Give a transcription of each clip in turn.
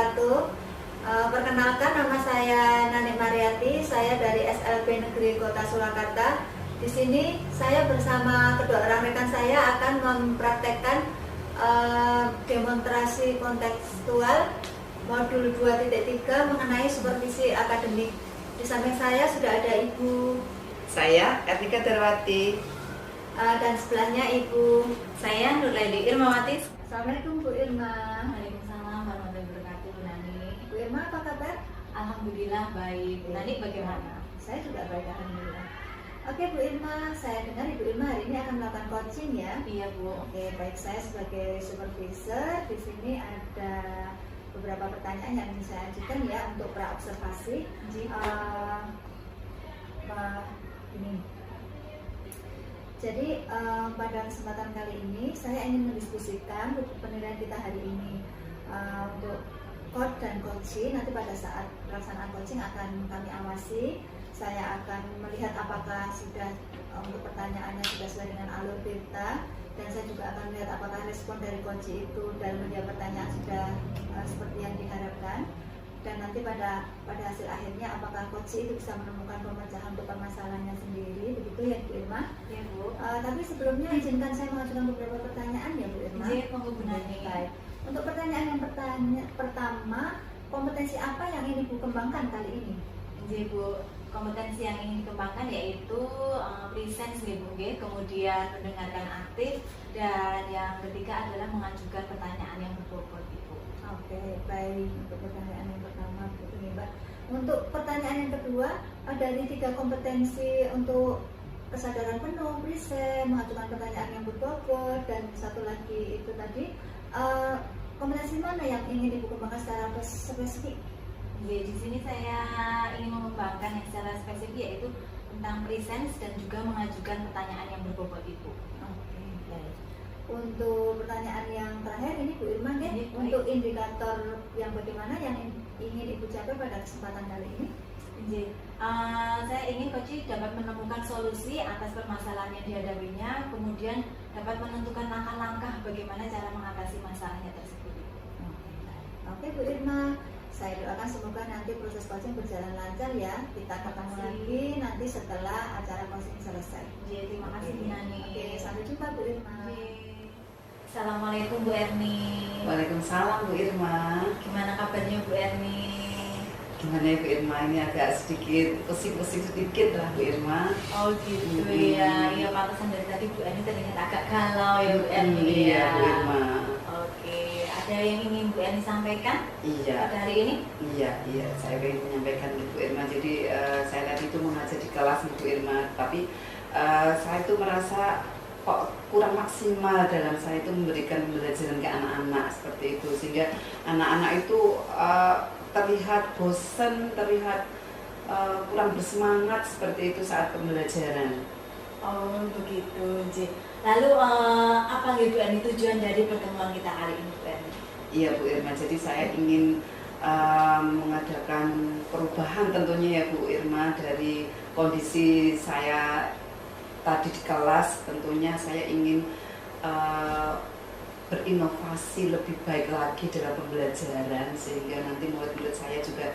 wabarakatuh. Perkenalkan, nama saya Nani Mariati, saya dari SLB Negeri Kota Surakarta. Di sini saya bersama kedua orang rekan saya akan mempraktekkan demonstrasi kontekstual modul 2.3 mengenai supervisi akademik. Di samping saya sudah ada Ibu. Saya Ernika Darwati. Dan sebelahnya Ibu. Saya Nurlaidi Irmawati. Assalamualaikum Bu Irma. Waalaikumsalam warahmatullahi wabarakatuh. Bu Nani. Bu Irma, apa kabar? Alhamdulillah baik. Bu Nani bagaimana? Saya juga baik, alhamdulillah. Oke Bu Irma, saya dengar Ibu Irma hari ini akan melakukan coaching ya? Iya Bu. Oke, baik, saya sebagai supervisor di sini ada beberapa pertanyaan yang ingin saya ajukan ya untuk praobservasi. Ini. Jadi pada kesempatan kali ini saya ingin mendiskusikan penilaian kita hari ini untuk coach dan coaching. Nanti pada saat pelaksanaan coaching akan kami awasi. Saya akan melihat apakah sudah untuk pertanyaannya sudah sesuai dengan alur berita, dan saya juga akan melihat apakah respon dari coach itu dalam menjawab pertanyaan sudah seperti yang diharapkan. Dan nanti pada hasil akhirnya apakah coach itu bisa menemukan pemecahan untuk permasalahannya sendiri, begitu ya Bu Irma? Iya Bu. Tapi sebelumnya izinkan saya mengajukan beberapa pertanyaan ya Bu Irma. Iya Bu Nani. Baik. Untuk pertanyaan yang pertama, kompetensi apa yang ingin Ibu kembangkan kali ini? Iya Bu. Kompetensi yang ingin dikembangkan yaitu presence Bu, kemudian mendengarkan aktif, dan yang ketiga adalah mengajukan pertanyaan yang berbobot Ibu. Oke, baik. Untuk pertanyaan yang pertama, begitu nih Mbak. Untuk pertanyaan yang kedua, dari 3 kompetensi untuk kesadaran penuh, present, mengajukan pertanyaan yang berbobot, dan satu lagi itu tadi, kompetensi mana yang ingin Ibu kembangkan secara spesifik? Ya, di sini saya ingin mengembangkan yang secara spesifik yaitu tentang presence dan juga mengajukan pertanyaan yang berbobot Ibu. Oke, baik. Untuk pertanyaan yang terakhir ini Bu Irma, ya, Baik. untuk indikator yang bagaimana yang ingin Ibu capai pada kesempatan kali ini? Saya ingin coach dapat menemukan solusi atas permasalahan yang dihadapinya, kemudian dapat menentukan langkah-langkah bagaimana cara mengatasi masalahnya tersebut. Oke Bu Irma, saya doakan semoga nanti proses coaching berjalan lancar ya. Kita ketemu lagi nanti setelah acara coaching selesai. Terima kasih Bu Nani. Oke, sampai jumpa Bu Irma. Assalamualaikum Bu Erni. Waalaikumsalam Bu Irma. Gimana kabarnya Bu Erni? Gimana ya Bu Irma, ini agak sedikit pusing-pusing sedikit lah Bu Irma. Oh gitu ya. Iya, pantasan dari tadi Bu Erni terlihat agak galau ya Bu Erni. Iya Bu Irma. Oke, ada yang ingin Bu Erni sampaikan Iya. pada hari ini? Iya, saya ingin menyampaikan Bu Irma. Jadi saya tadi itu mengajar di kelas Bu Irma, tapi saya itu merasa kok kurang maksimal dalam saya itu memberikan pembelajaran ke anak-anak seperti itu, sehingga anak-anak itu terlihat bosan, terlihat kurang bersemangat seperti itu saat pembelajaran. Oh begitu, J. Lalu apa Bu Erni tujuan dari pertemuan kita kali ini Bu Erni? Iya Bu Irma, jadi saya ingin mengadakan perubahan tentunya ya Bu Irma, dari kondisi saya tadi di kelas. Tentunya saya ingin berinovasi lebih baik lagi dalam pembelajaran, sehingga nanti murid-murid saya juga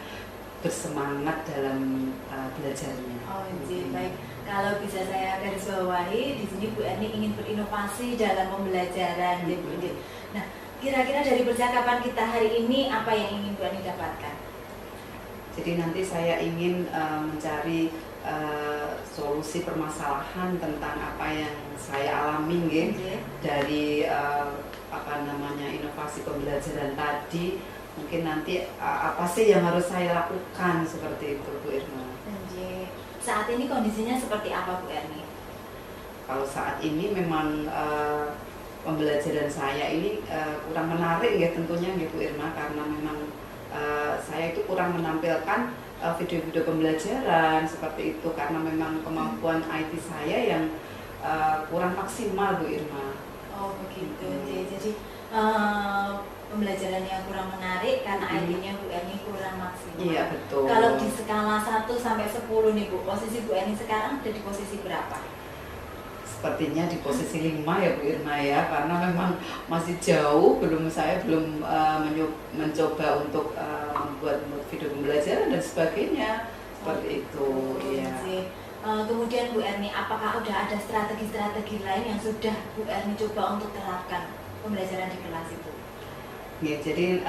bersemangat dalam belajarnya. Oh baik. Kalau bisa saya garis bawahi, di sini Bu Erni ingin berinovasi dalam pembelajaran, Bu. Nah, kira-kira dari percakapan kita hari ini apa yang ingin Bu Erni dapatkan? Jadi nanti saya ingin mencari solusi permasalahan tentang apa yang saya alami dari inovasi pembelajaran tadi. Mungkin nanti apa sih yang harus saya lakukan seperti itu Bu Irma. Saat ini kondisinya seperti apa Bu Erni? Kalau saat ini memang pembelajaran saya ini kurang menarik ya tentunya Bu Irma, karena memang saya itu kurang menampilkan video-video pembelajaran seperti itu, karena memang kemampuan IT saya yang kurang maksimal Bu Irma. Oh begitu. Jadi pembelajaran yang kurang menarik karena IT-nya Bu Erni kurang maksimal. Iya betul. Kalau di skala 1 sampai 10 nih Bu, posisi Bu Erni sekarang ada di posisi berapa? sepertinya di posisi 5 ya Bu Irma ya, karena memang masih jauh, saya belum mencoba untuk membuat video pembelajaran dan sebagainya seperti itu ya. Kemudian Bu Erni, apakah udah ada strategi-strategi lain yang sudah Bu Erni coba untuk terapkan pembelajaran di kelas itu? Ya, jadi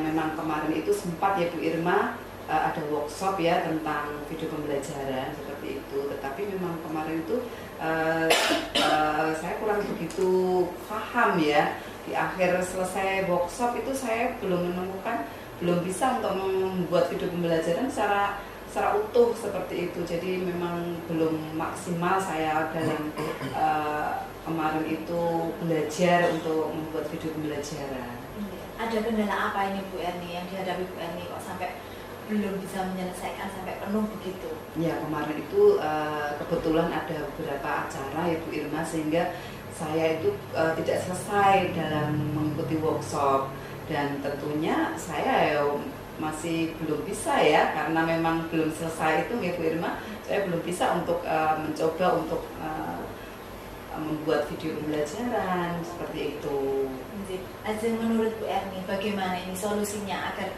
memang kemarin itu sempat ya Bu Irma ada workshop ya tentang video pembelajaran seperti itu, tetapi memang kemarin itu saya kurang begitu paham ya. Di akhir selesai workshop itu saya belum bisa untuk membuat video pembelajaran secara utuh seperti itu, jadi memang belum maksimal saya dalam kemarin itu belajar untuk membuat video pembelajaran. Ada kendala apa ini Bu Erni yang dihadapi Bu Erni kok sampai belum bisa menyelesaikan sampai penuh begitu? Ya, kemarin itu kebetulan ada beberapa acara ya Bu Irma, sehingga saya itu tidak selesai dalam mengikuti workshop, dan tentunya saya masih belum bisa ya, karena memang belum selesai itu ya Bu Irma, saya belum bisa untuk mencoba untuk membuat video pembelajaran seperti itu. Azin, menurut Bu Erni bagaimana ini solusinya agar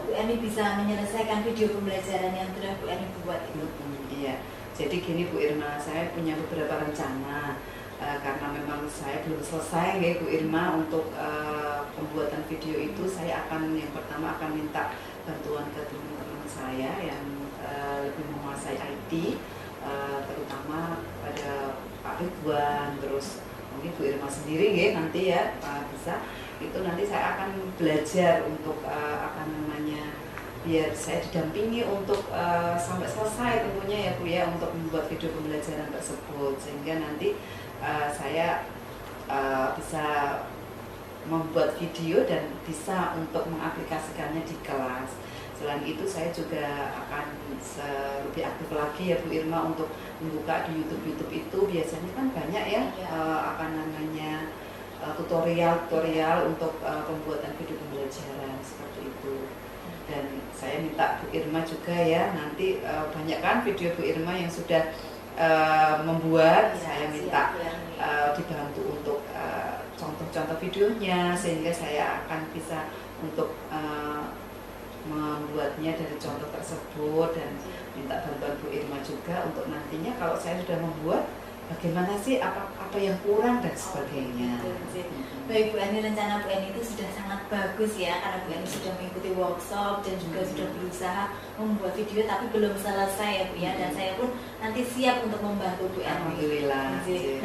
Bu Erni bisa menyelesaikan video pembelajaran yang sudah Bu Erni buat itu? Iya, jadi gini Bu Irma, saya punya beberapa rencana karena memang saya belum selesai ya Bu Irma untuk pembuatan video itu. Saya yang pertama akan minta bantuan ke teman-teman saya yang lebih menguasai IT, terutama pada Pak Ridwan, terus mungkin Bu Irma sendiri ya nanti ya bisa. Itu nanti saya akan belajar untuk biar saya didampingi untuk sampai selesai tentunya ya Bu ya, untuk membuat video pembelajaran tersebut, sehingga nanti saya bisa membuat video dan bisa untuk mengaplikasikannya di kelas. Selain itu saya juga akan lebih aktif lagi ya Bu Irma untuk membuka di YouTube itu, biasanya kan banyak ya tutorial untuk pembuatan video pembelajaran seperti itu. Dan saya minta Bu Irma juga ya, nanti banyak kan video Bu Irma yang sudah membuat, saya minta dibantu untuk contoh-contoh videonya, sehingga saya akan bisa untuk membuatnya dari contoh tersebut, dan minta bantuan Bu Irma juga untuk nantinya kalau saya sudah membuat, bagaimana sih apa yang kurang dan sebagainya. Baik Bu Erni, rencana Bu Erni itu sudah sangat bagus ya, karena Bu Erni sudah mengikuti workshop dan juga sudah berusaha membuat video tapi belum selesai ya Bu ya, dan saya pun nanti siap untuk membantu Bu Erni. Alhamdulillah.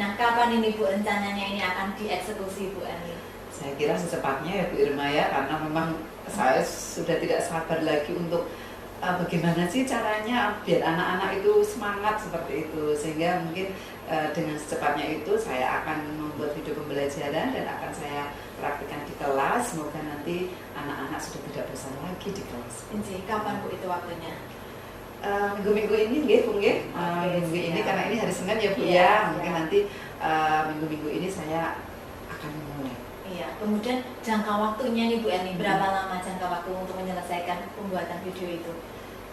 Nah, kapan ini Bu rencananya ini akan dieksekusi Bu Erni? Saya kira secepatnya ya Bu Irma ya, karena memang saya sudah tidak sabar lagi untuk bagaimana sih caranya biar anak-anak itu semangat seperti itu, sehingga mungkin dengan secepatnya itu saya akan membuat video pembelajaran dan akan saya praktikkan di kelas. Semoga nanti anak-anak sudah tidak bosan lagi di kelas. Kapan Bu itu waktunya? Minggu-minggu ini nggih Bu nggih. Minggu ini karena ini hari Senin ya Bu ya. Mungkin nanti minggu-minggu ini saya akan memulai. Iya, kemudian jangka waktunya nih Bu Erni, berapa lama jangka waktu untuk menyelesaikan pembuatan video itu?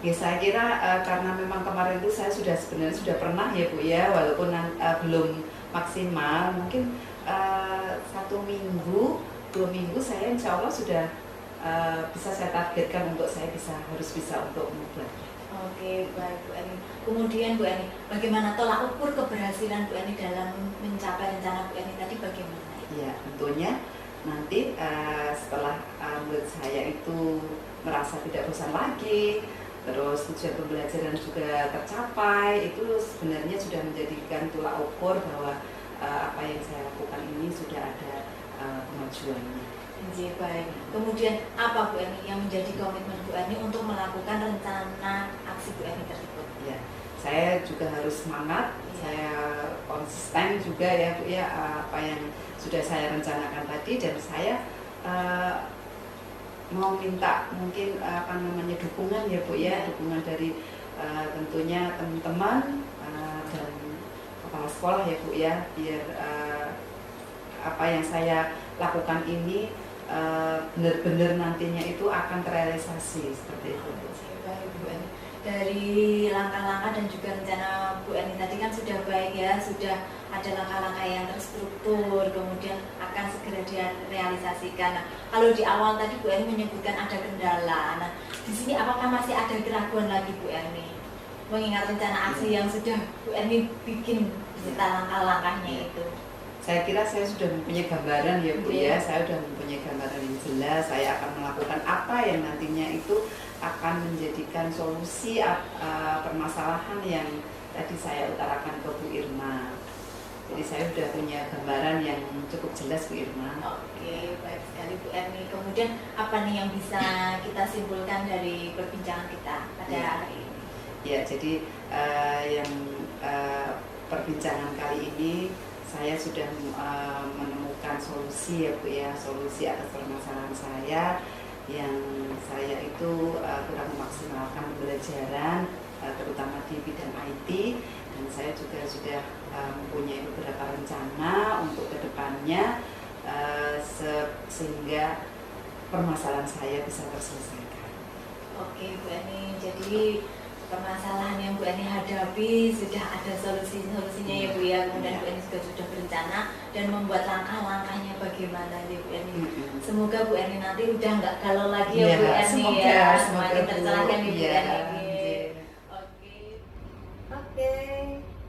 Ya, saya kira karena memang kemarin itu saya sebenarnya sudah pernah ya Bu ya, walaupun belum maksimal, mungkin 1 minggu, 2 minggu saya insya Allah sudah bisa saya targetkan untuk harus bisa untuk membuat. Oke, baik Bu Erni. Kemudian Bu Erni, bagaimana tolak ukur keberhasilan Bu Erni dalam mencapai rencana Bu Erni tadi bagaimana? Ya, tentunya nanti setelah murid saya itu merasa tidak bosan lagi, terus tujuan pembelajaran juga tercapai, itu sebenarnya sudah menjadikan tolak ukur bahwa apa yang saya lakukan ini sudah ada kemajuannya. Baik. Kemudian apa Bu Erni yang menjadi komitmen Bu Erni untuk melakukan rencana aksi Bu Erni tersebut? Ya, saya juga harus semangat, saya konsisten juga ya Bu ya, apa yang sudah saya rencanakan tadi, dan saya mau minta mungkin dukungan ya Bu ya, dukungan dari tentunya teman-teman dan kepala sekolah ya Bu ya, biar apa yang saya lakukan ini benar-benar nantinya itu akan terrealisasi seperti itu. Baik Bu Erni. dari langkah-langkah dan juga rencana Bu Erni tadi kan sudah baik ya, sudah ada langkah-langkah yang terstruktur, kemudian akan segera direalisasikan. Nah, kalau di awal tadi Bu Erni menyebutkan ada kendala. Nah, di sini apakah masih ada keraguan lagi Bu Erni? Mengingat rencana aksi yang sudah Bu Erni bikin beserta langkah-langkahnya itu. Saya kira saya sudah mempunyai gambaran ya Bu ya, Iya. saya sudah mempunyai gambaran yang jelas. Saya akan melakukan apa yang nantinya itu akan menjadikan solusi permasalahan yang tadi saya utarakan ke Bu Irma. Jadi saya sudah punya gambaran yang cukup jelas Bu Irma. Oke, baik sekali Bu Erni. Kemudian apa nih yang bisa kita simpulkan dari perbincangan kita pada Iya. hari ini? Ya, jadi yang perbincangan kali ini saya sudah menemukan solusi ya Bu ya, solusi atas permasalahan saya yang saya itu kurang memaksimalkan pembelajaran terutama di bidang IT, dan saya juga sudah mempunyai beberapa rencana untuk kedepannya sehingga permasalahan saya bisa terselesaikan. Oke Bu Erni, jadi permasalahan yang Bu Erni hadapi sudah ada solusinya ya Bu ya. Kemudian Bu Erni juga sudah berencana dan membuat langkah-langkahnya bagaimana ya Bu Erni. Semoga Bu Erni nanti udah nggak galau lagi ya Bu Erni semoga, ya, semoga semakin Bu. tercerahkan ya Bu Iya, Erni. Oke, Oke,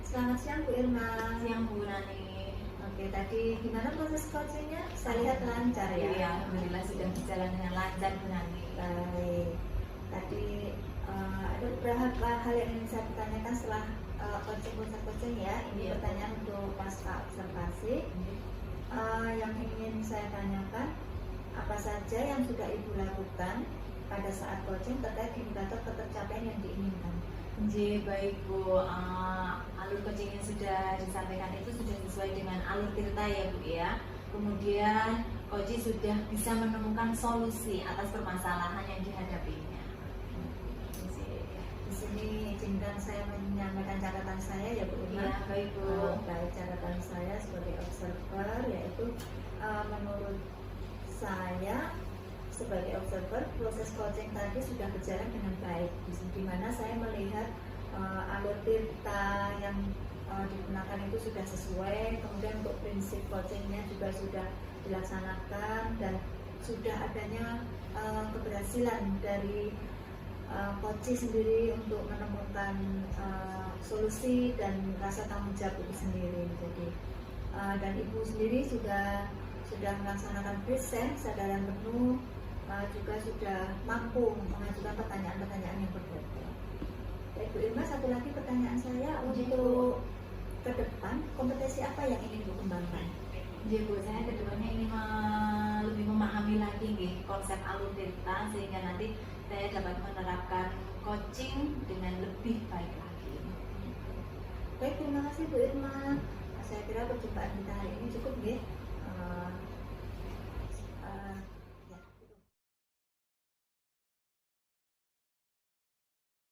selamat siang Bu Irma. siang Bu Nani. Oke, tadi gimana proses coachingnya? Saya lihat lancar ya. Iya, alhamdulillah sudah berjalan dengan lancar Bu Nani. Baik. Tadi ada beberapa hal yang ingin saya tanyakan setelah coaching ya. Ini Iya. pertanyaan untuk pasca observasi. Yang ingin saya tanyakan, apa saja yang sudah Ibu lakukan pada saat coaching terkait indikator ketercapaian yang diinginkan? Jadi baik Bu, alur coaching yang sudah disampaikan itu sudah sesuai dengan alur Tirta ya Bu ya. Kemudian coach sudah bisa menemukan solusi atas permasalahan yang dihadapinya. Di sini izinkan saya menyampaikan catatan saya ya Bu Irma. Iya, baik Bu. Baik, catatan saya sebagai observer yaitu menurut saya sebagai observer proses coaching tadi sudah berjalan dengan baik, di mana saya melihat alur Tirta yang digunakan itu sudah sesuai, kemudian untuk prinsip coachingnya juga sudah dilaksanakan dan sudah adanya keberhasilan dari coach sendiri untuk menemukan solusi dan rasa tanggung jawab itu sendiri. Jadi dan Ibu sendiri sudah melaksanakan present kesadaran penuh, juga sudah mampu mengajukan pertanyaan-pertanyaan yang berbeda. Baik Bu Irma, satu lagi pertanyaan saya untuk ke depan, kompetensi apa yang ingin Bu kembangkan? Jadi Bu, saya kedepannya ingin lebih memahami lagi nih konsep alur Tirta sehingga nanti saya dapat menerapkan coaching dengan lebih baik lagi. Baik, terima kasih Bu Irma. Saya kira perjumpaan kita hari ini cukup ya.